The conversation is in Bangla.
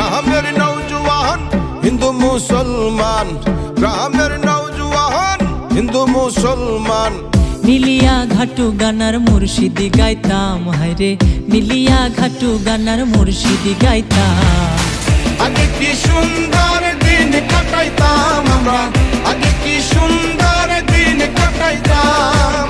গ্রামের নওজোয়ান হিন্দু মুসলমান, গ্রামের নওজোয়ান হিন্দু মুসলমান। নীলিয়া ঘাটু গানার মুর্শিদি গাইতাম, হায়রে নীলিয়া ঘাটু গানার মুর্শিদি গাইতাম। আগে কি সুন্দর দিন কাটাইতাম আমরা, আগে কি সুন্দর দিন কাটাইতাম।